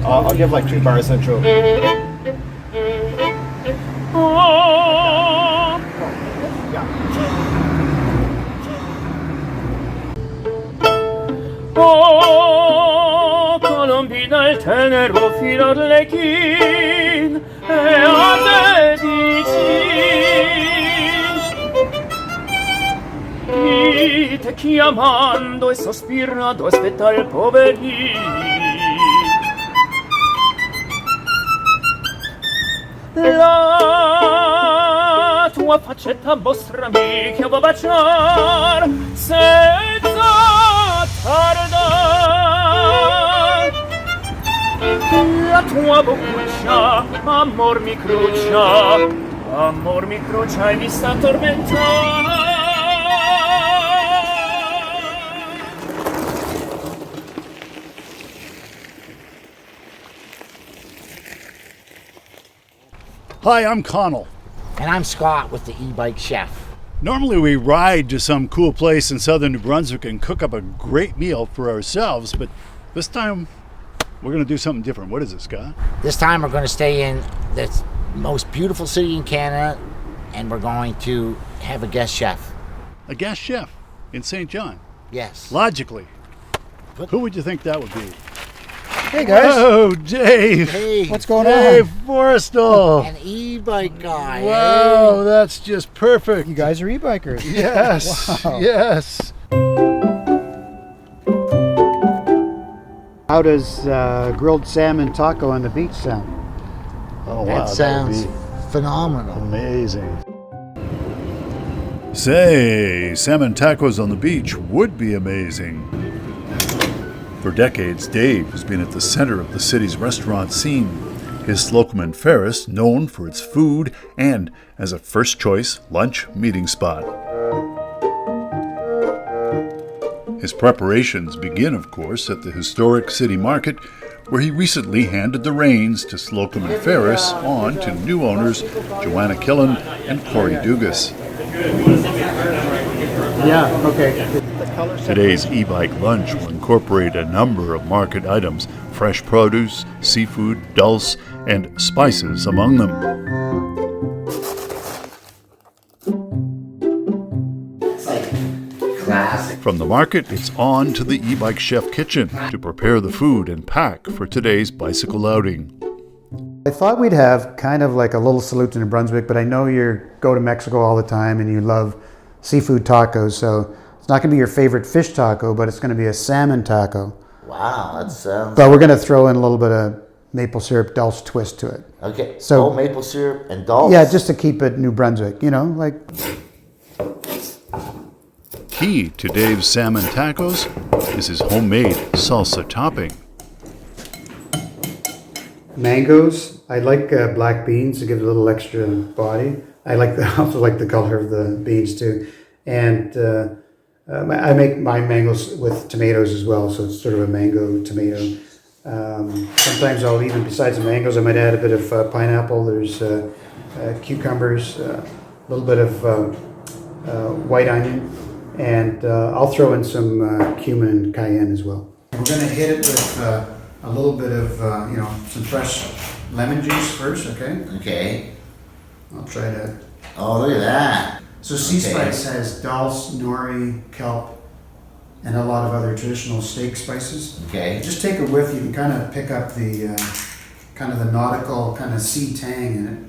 I'll give like 2 bars intro. Oh, Colombina il tenero filo arlecchín e a te dicin y te chiamando e sospirando aspetta il poverin la tua faccetta mostrami che io vo' baciar senza tardar la tua boccuccia amor mi cruccia e mi sta tormentando. Hi, I'm Connell. And I'm Scott with the E-Bike Chef. Normally we ride to some cool place in southern New Brunswick and cook up a great meal for ourselves, but this time we're going to do something different. What is it, Scott? This time we're going to stay in the most beautiful city in Canada, and we're going to have a guest chef. A guest chef in St. John. Yes. Logically. Who would you think that would be? Hey guys. Oh, Dave. Hey, What's going Dave on? Forrestal. an e-bike guy. Wow, that's just perfect. You guys are e-bikers. Yes, Wow. yes. How does grilled salmon taco on the beach sound? Oh, That sounds phenomenal. amazing. Say, salmon tacos on the beach would be amazing. For decades, Dave has been at the center of the city's restaurant scene. His Slocum & Ferris, known for its food and as a first-choice lunch meeting spot. His preparations begin, of course, at the historic city market, where he recently handed the reins to Slocum & Ferris on to new owners Joanna Killen and Corey Dugas. Yeah, okay. Today's e-bike lunch will incorporate a number of market items, fresh produce, seafood, dulse, and spices among them. It's like classic. From the market, it's on to the e-bike chef kitchen to prepare the food and pack for today's bicycle outing. I thought we'd have kind of like a little salute to New Brunswick, but I know you go to Mexico all the time and you love seafood tacos, so it's not going to be your favorite fish taco, but it's going to be a salmon taco. Wow, that sounds... But we're going to throw in a little bit of maple syrup dulce twist to it. Okay, So- maple syrup and dulse. Yeah, just to keep it New Brunswick, you know, like... Key to Dave's salmon tacos is his homemade salsa topping. Mangoes. I like black beans to give it a little extra body. I also like the color of the beans too. And I make my mangoes with tomatoes as well, so it's sort of a mango tomato. Sometimes I'll even, besides the mangoes, I might add a bit of pineapple. There's cucumbers, a little bit of white onion, and I'll throw in some cumin and cayenne as well. We're going to hit it with a little bit of, some fresh lemon juice first, okay? Okay. I'll try that. Oh, look at that. So sea Okay. spice has dulse, nori, kelp, and a lot of other traditional steak spices. Okay. Just take a whiff, you can kind of pick up the kind of the nautical kind of sea tang in it.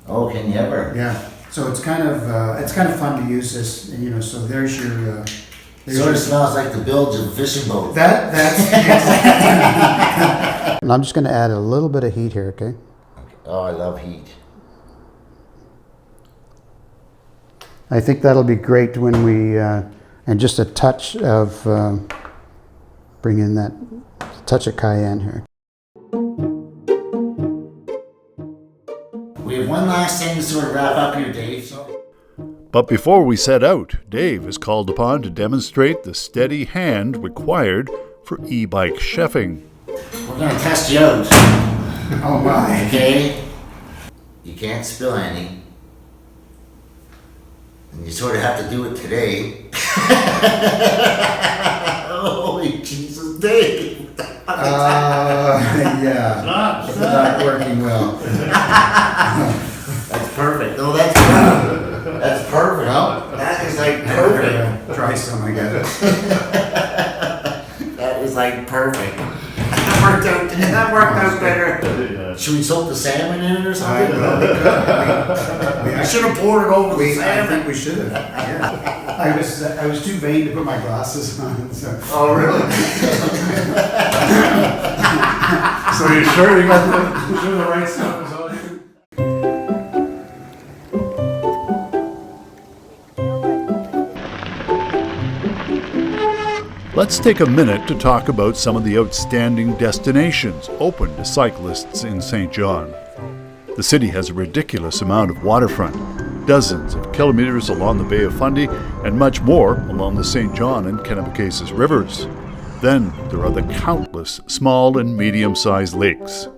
Oh, can you ever? Yeah. So it's kind of fun to use this. And, so there's your. Sort of smells like the bilge of a fishing boat. That's. And I'm just going to add a little bit of heat here, okay? Oh, I love heat. I think that'll be great when we, and just a touch of, bring in that touch of cayenne here. We have one last thing to sort of wrap up here, Dave. But before we set out, Dave is called upon to demonstrate the steady hand required for e-bike chefing. We're going to test you out. Oh my. Okay? You can't spill any. And you sort of have to do it today. Holy Jesus, Dave. Yeah, it's not working well. That's perfect. No, that's perfect. That is like perfect. Try some, I guess. That is like perfect. That worked out better. Should we soak the salmon in it or something? I should have poured it over the I salmon. think we should have. Yeah. I was too vain to put my glasses on. So. Oh, really? So you sure you got the right stuff on you? Let's take a minute to talk about some of the outstanding destinations open to cyclists in St. John. The city has a ridiculous amount of waterfront, dozens of kilometers along the Bay of Fundy, and much more along the St. John and Kennebecasis rivers. Then there are the countless small and medium-sized lakes.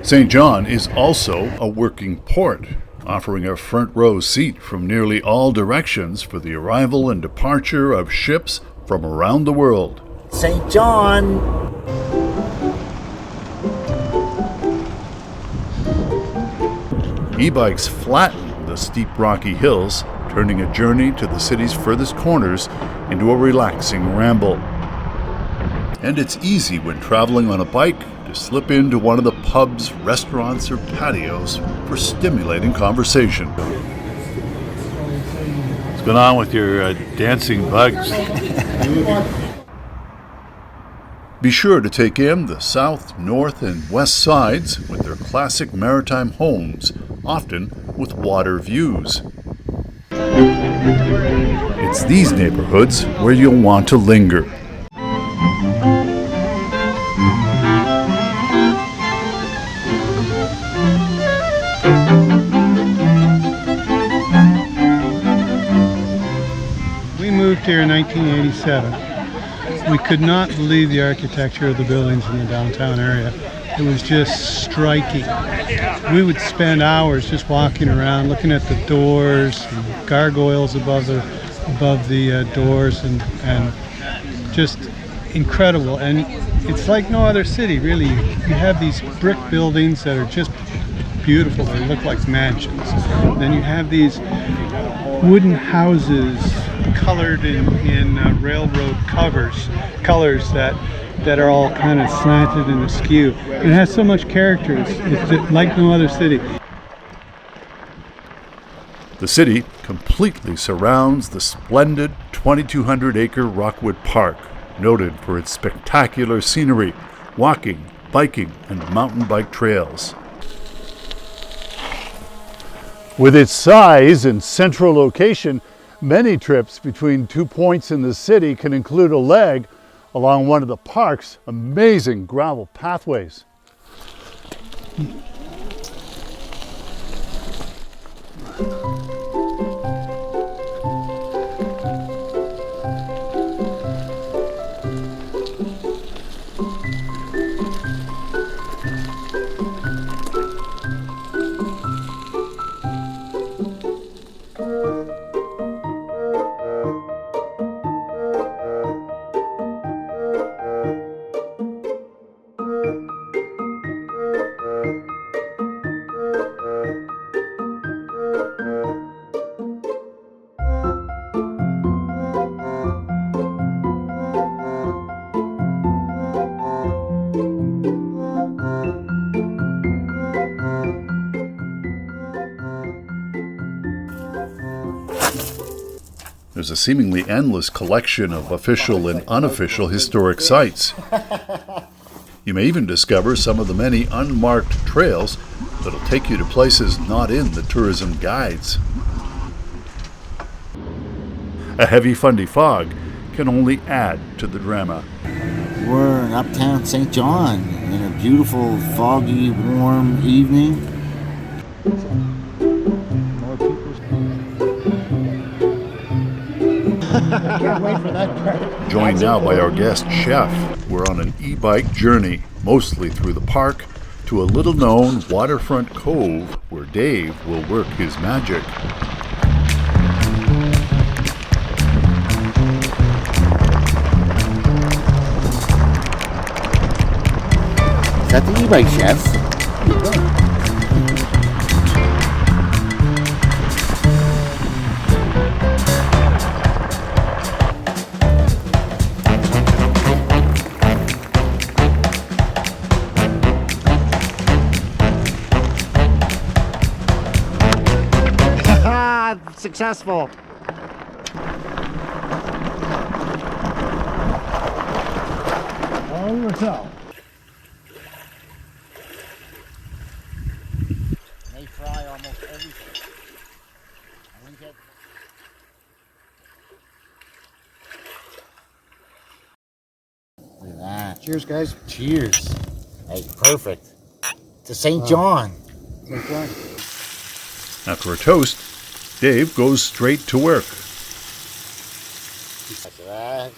St. John is also a working port, offering a front row seat from nearly all directions for the arrival and departure of ships from around the world. St. John. E-bikes flatten the steep rocky hills, turning a journey to the city's furthest corners into a relaxing ramble. And it's easy when traveling on a bike to slip into one of the pubs, restaurants, or patios for stimulating conversation. What's going on with your dancing bugs? Be sure to take in the south, north, and west sides with their classic maritime homes, often with water views. It's these neighborhoods where you'll want to linger. We moved here in 1987. We could not believe the architecture of the buildings in the downtown area. It was just striking. We would spend hours just walking around, looking at the doors, and gargoyles above the doors, and just incredible. And it's like no other city, really. You have these brick buildings that are just beautiful. They look like mansions. Then you have these wooden houses colored in railroad colors that are all kind of slanted and askew. It has so much character. It's like no other city. The city completely surrounds the splendid 2,200-acre Rockwood Park, noted for its spectacular scenery, walking, biking, and mountain bike trails. With its size and central location, many trips between 2 points in the city can include a leg along one of the park's amazing gravel pathways. There's a seemingly endless collection of official and unofficial historic sites. You may even discover some of the many unmarked trails that'll take you to places not in the tourism guides. A heavy Fundy fog can only add to the drama. We're in uptown St. John in a beautiful, foggy, warm evening. Joined now by our guest chef, we're on an e-bike journey, mostly through the park, to a little-known waterfront cove where Dave will work his magic. Is that the e-bike chef? Successful. They fry almost everything. I think that. Look at that. Cheers, guys. Cheers. Hey, perfect. To St. John. After a toast, Dave goes straight to work. Look at that.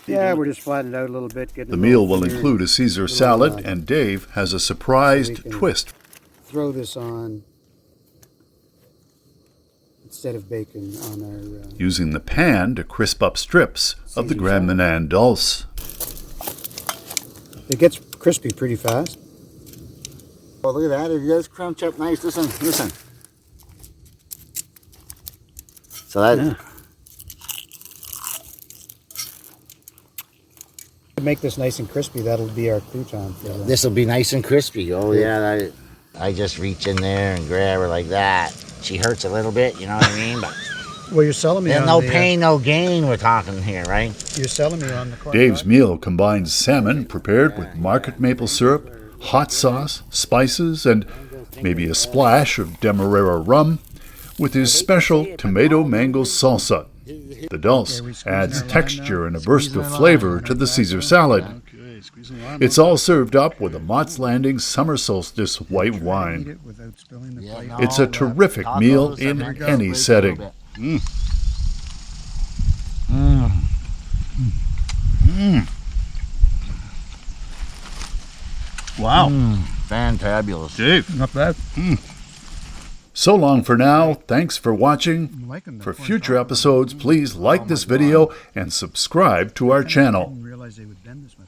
Yeah, we're just flattening it out a little bit. Getting The meal will include a Caesar salad, and Dave has a surprised twist. Throw this on instead of bacon on our. Using the pan to crisp up strips of the Grand Manan dulce. It gets crispy pretty fast. Oh, look at that. It does crunch up nice. Listen, listen. So that. To make this nice and crispy, that'll be our crouton. This will be nice and crispy. Oh, yeah. I just reach in there and grab her like that. She hurts a little bit, you know what I mean? But Well, you're selling me there's on no the, pain, no gain we're talking here, right? You're selling me on the corn. Dave's meal combines salmon prepared with market maple syrup, hot sauce, spices, and maybe a splash of Demerara rum with his special tomato mango salsa. The dulce adds texture and a burst of flavor to the Caesar salad. It's all served up with a Mott's Landing summer solstice white wine. Without spilling the Yeah, plate. no, It's a the terrific tacos meal and in the any squeeze setting. a little bit. Wow. Fantabulous. Dave. Not bad. So long for now. Thanks for watching. I'm liking the For corn future tacos. episodes, please like this video and subscribe to our I channel. didn't realize they would bend this much.